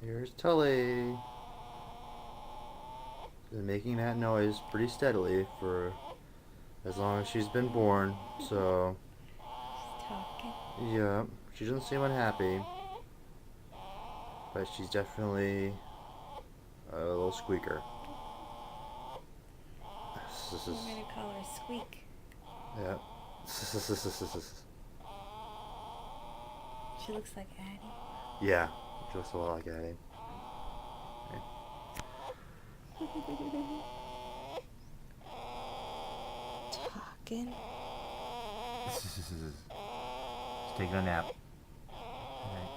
Here's Tully. She's been making that noise pretty steadily for as long as she's been born. So, She's talking. yeah, she doesn't seem unhappy, but she's definitely a little squeaker. I'm gonna call her Squeak. Yeah. She looks like Addie. Yeah, she looks a lot like Addie. Talking. She's taking a nap. Alright.